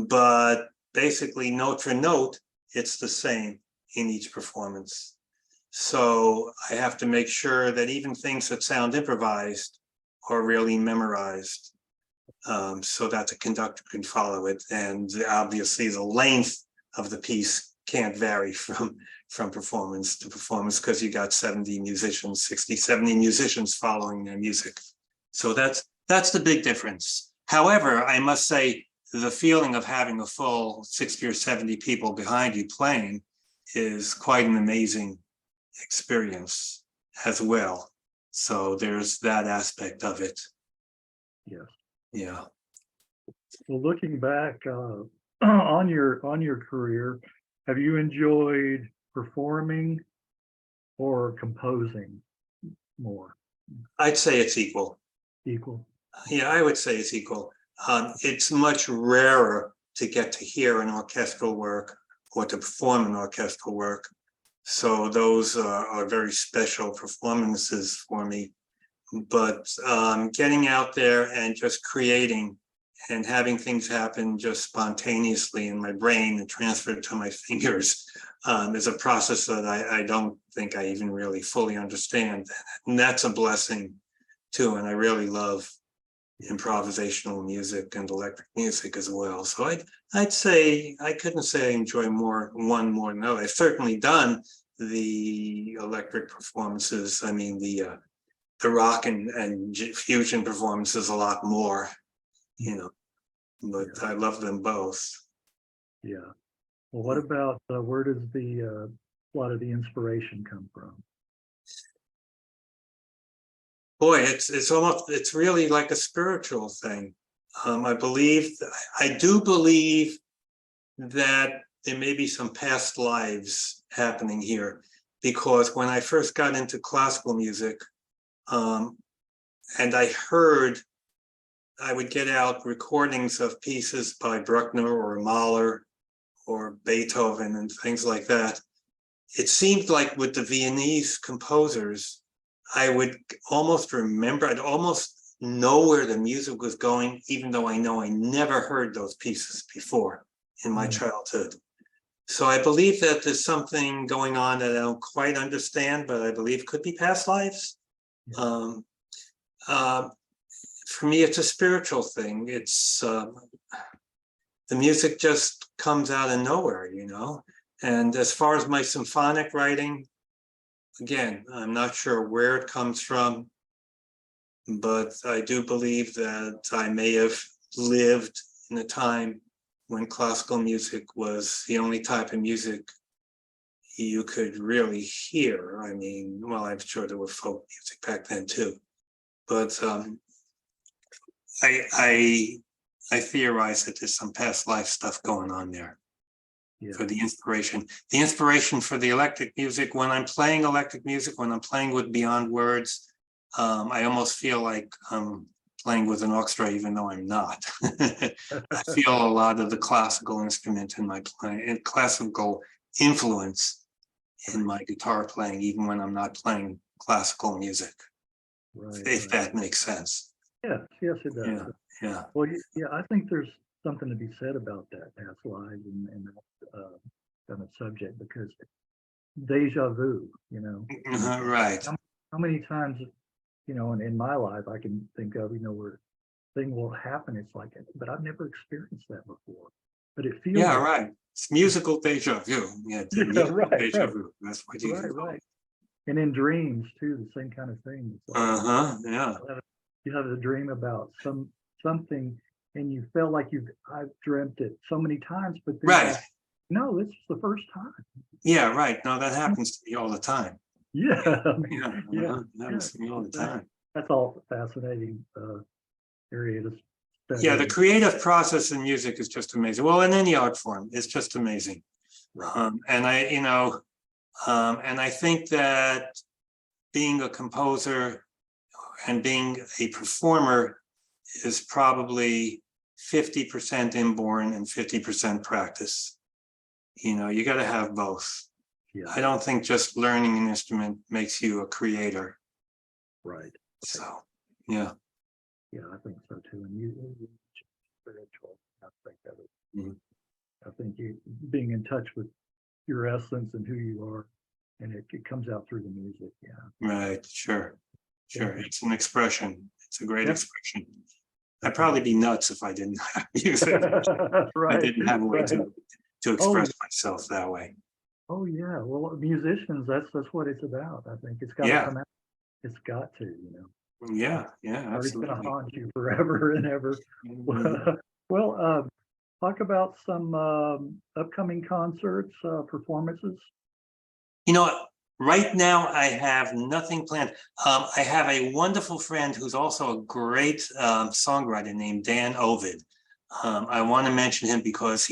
but basically note for note, it's the same in each performance. So I have to make sure that even things that sound improvised are really memorized, so that the conductor can follow it. And obviously the length of the piece can't vary from performance to performance because you got 70 musicians, 60, 70 musicians following their music. So that's the big difference. However, I must say the feeling of having a full 60 or 70 people behind you playing is quite an amazing experience as well. So there's that aspect of it. Yes. Yeah. Well, looking back on your career, have you enjoyed performing or composing more? I'd say it's equal. Equal. Yeah, I would say it's equal. It's much rarer to get to hear an orchestral work or to perform an orchestral work. So those are very special performances for me. But getting out there and just creating and having things happen just spontaneously in my brain and transferred to my fingers is a process that I don't think I even really fully understand. And that's a blessing too. And I really love improvisational music and electric music as well. So I'd say I couldn't say I enjoy one more than the other. I've certainly done the electric performances. I mean, the rock and fusion performances a lot more, you know, but Yeah. I love them both. Yeah. Well, what about where does a lot of the inspiration come from? Boy, it's really like a spiritual thing. I do believe that there may be some past lives happening here, because when I first got into classical music, and I would get out recordings of pieces by Bruckner or Mahler or Beethoven and things like that. It seemed like with the Viennese composers, I would almost remember, I'd almost know where the music was going, even though I know I never heard those pieces before in my childhood. So I believe that there's something going on that I don't quite understand, but I believe could be past lives. For me, it's a spiritual thing. It's the music just comes out of nowhere, you know. And as far as my symphonic writing, again, I'm not sure where it comes from, but I do believe that I may have lived in a time when classical music was the only type of music you could really hear. I mean, well, I'm sure there were folk music back then too, but I theorize that there's some past life stuff going on there. Yeah. For the inspiration for the electric music, when I'm playing electric music, when I'm playing with Beyond Words, I almost feel like I'm playing with an orchestra, even though I'm not. I feel a lot of the classical instrument in my playing, and classical influence in my guitar playing, even when I'm not playing classical music. Right. If that makes sense. Yes, yes, it does. Yeah, yeah. Well, yeah, I think there's something to be said about that past lives and that kind of subject, because deja vu, you know. Right. How many times, you know, in my life I can think of, you know, where thing will happen. It's like, but I've never experienced that before. But it feels Yeah, like, right. It's musical deja vu. Yeah, it's a musical right, deja right, vu. That's what you can call it. And in dreams too, the same kind of thing. It's like, Yeah. you have a dream about something, and you felt like I've dreamt it so many times, but then Right. no, this is the first time. Yeah, right. No, that happens to me all the time. Yeah, Yeah, yeah, that happens to me all the time. That's all fascinating area to study. Yeah, the creative process in music is just amazing. Well, in any art form, it's just amazing. Right. And I think that being a composer and being a performer is probably 50% inborn and 50% practice. You know, you got to have both. Yeah. I don't think just learning an instrument makes you a creator. Right. So, yeah. Yeah, I think so too. And you spiritual aspect of it. Mhm. I think you being in touch with your essence and who you are, and it comes out through the music. Yeah. Right. Sure. Sure. Yeah. It's an expression. It's a great Yeah. expression. I'd probably be nuts if I didn't have music. Right. I didn't have a way Right. to express myself that way. Oh yeah. Well, musicians, that's what it's about. I think it's got to Yeah. come out. It's got to, you know. Yeah. Yeah. Or it's going to Absolutely. haunt you forever and ever. Mhm. Well, talk about some upcoming concerts, performances. You know what? Right now, I have nothing planned. I have a wonderful friend who's also a great songwriter named Dan Ovid. I want to mention him because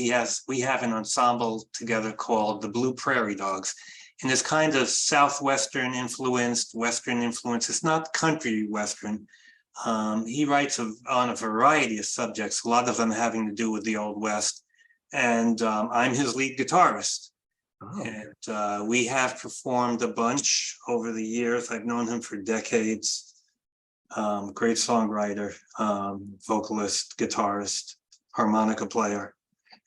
we have an ensemble together called the Blue Prairie Dogs. And it's kind of Southwestern influenced, Western influence. It's not country Western. He writes on a variety of subjects, a lot of them having to do with the Old West. And I'm his lead guitarist. Oh, And we have performed a bunch over the years. I've known him for decades. Great songwriter, vocalist, guitarist, harmonica player.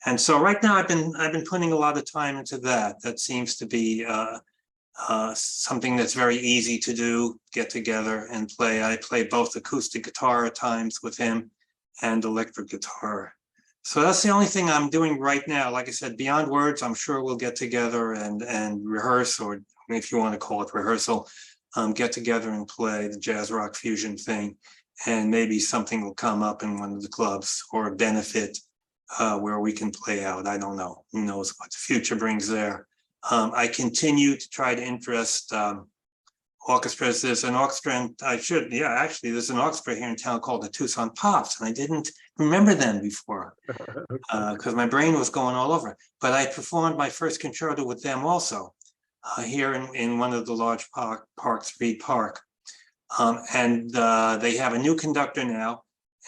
And so right now I've been putting a lot of time into that. That seems to be something that's very easy to do, get together and play. I play both acoustic guitar at times with him and electric guitar. So that's the only thing I'm doing right now. Like I said, Beyond Words, I'm sure we'll get together and rehearse or if you want to call it rehearsal, get together and play the jazz rock fusion thing. And maybe something will come up in one of the clubs or a benefit where we can play out. I don't know. Who knows what the future brings there. I continue to try to interest orchestras. There's an orchestra, and actually, there's an orchestra here in town called the Tucson Pops, and I didn't remember them before because my brain was going all over. But I performed my first concerto with them also here in one of the large parks, Reed Park. And they have a new conductor now,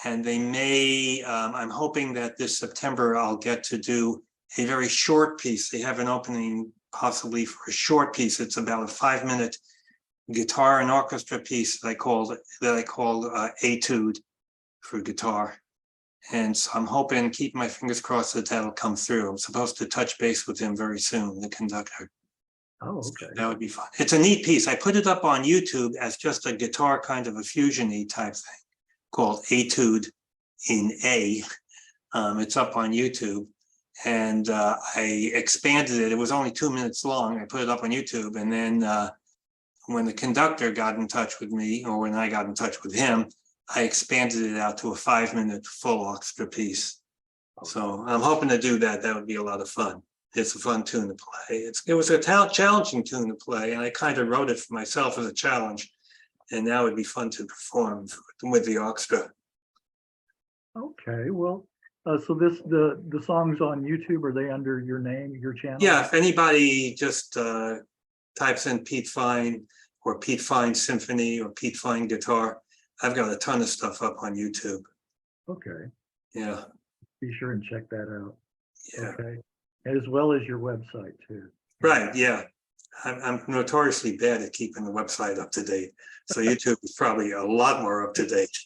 and they may, I'm hoping that this September I'll get to do a very short piece. They have an opening possibly for a short piece. It's about a 5-minute guitar and orchestra piece that I call Etude for guitar. And so I'm hoping, keep my fingers crossed that that'll come through. I'm supposed to touch base with him very soon, the conductor. Oh, okay. That would be fun. It's a neat piece. I put it up on YouTube as just a guitar kind of a fusion-y type thing called Etude in A. It's up on YouTube. And I expanded it. It was only 2 minutes long. I put it up on YouTube. And then when the conductor got in touch with me, or when I got in touch with him, I expanded it out to a 5-minute full orchestra piece. So I'm hoping to do that. That would be a lot of fun. It's a fun tune to play. It was a challenging tune to play, and I kind of wrote it for myself as a challenge. And now it'd be fun to perform with the orchestra. Okay, well, so the songs on YouTube, are they under your name, your channel? Yeah, if anybody just types in Pete Fine or Pete Fine Symphony or Pete Fine Guitar, I've got a ton of stuff up on YouTube. Okay. Yeah. Be sure and check that out. Yeah. Okay. As well as your website too. Right. Yeah. I'm notoriously bad at keeping the website up to date. So YouTube is probably a lot more up to date.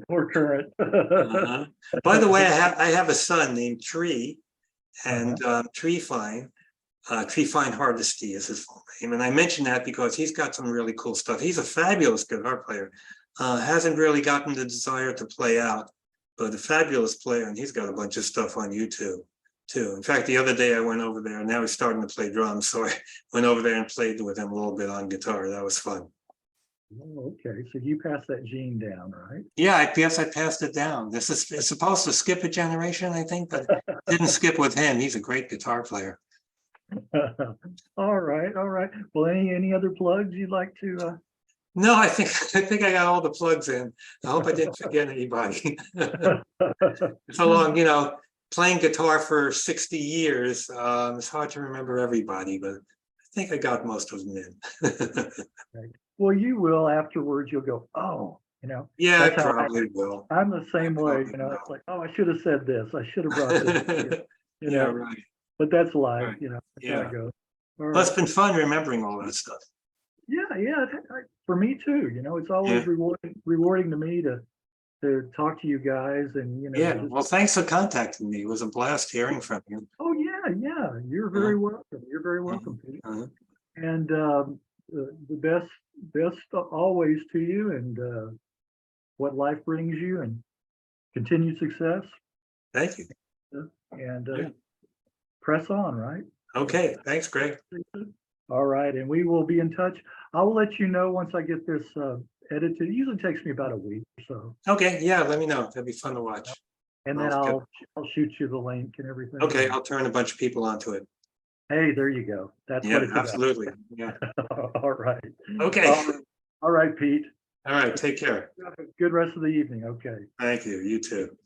More current. By the way, I have a son named Tree, and Tree Fine Hardesty is his full name. And I mention that because he's got some really cool stuff. He's a fabulous guitar player. Hasn't really gotten the desire to play out, but a fabulous player, and he's got a bunch of stuff on YouTube too. In fact, the other day I went over there, and now he's starting to play drums, so I went over there and played with him a little bit on guitar. That was fun. Oh, okay, so you passed that gene down, right? Yeah, I guess I passed it down. It's supposed to skip a generation, I think, but didn't skip with him. He's a great guitar player. All right, all right. Well, any other plugs you'd like to? No, I think I got all the plugs in. I hope I didn't forget anybody. It's a long, playing guitar for 60 years. It's hard to remember everybody, but I think I got most of them in. Right. Well, you will afterwards. You'll go, oh, Yeah, I probably will. I'm the same way. It's like, oh, I should have said this. I should have brought this. Yeah, right. But that's life. Right. That's Yeah. how it goes. All Well, it's right. been fun remembering all that stuff. Yeah. For me too. It's always rewarding to me to talk to you guys and Yeah. Well, thanks for contacting me. It was a blast hearing from you. Oh yeah. You're very welcome. You're very welcome, Pete. And the best always to you, and what life brings you, and continued success. Thank you. And press on, right? Okay. Thanks, Greg. All right, and we will be in touch. I will let you know once I get this edited. It usually takes me about a week or so. Okay. Yeah. Let me know. That'd be fun to watch. And then I'll shoot you the link and everything. Okay. I'll turn a bunch of people onto it. Hey, there you go. That's what it's absolutely. Yeah. about. All right. Okay. All right, Pete. All right. Take care. Have a good rest of the evening. Okay. Thank you. You too.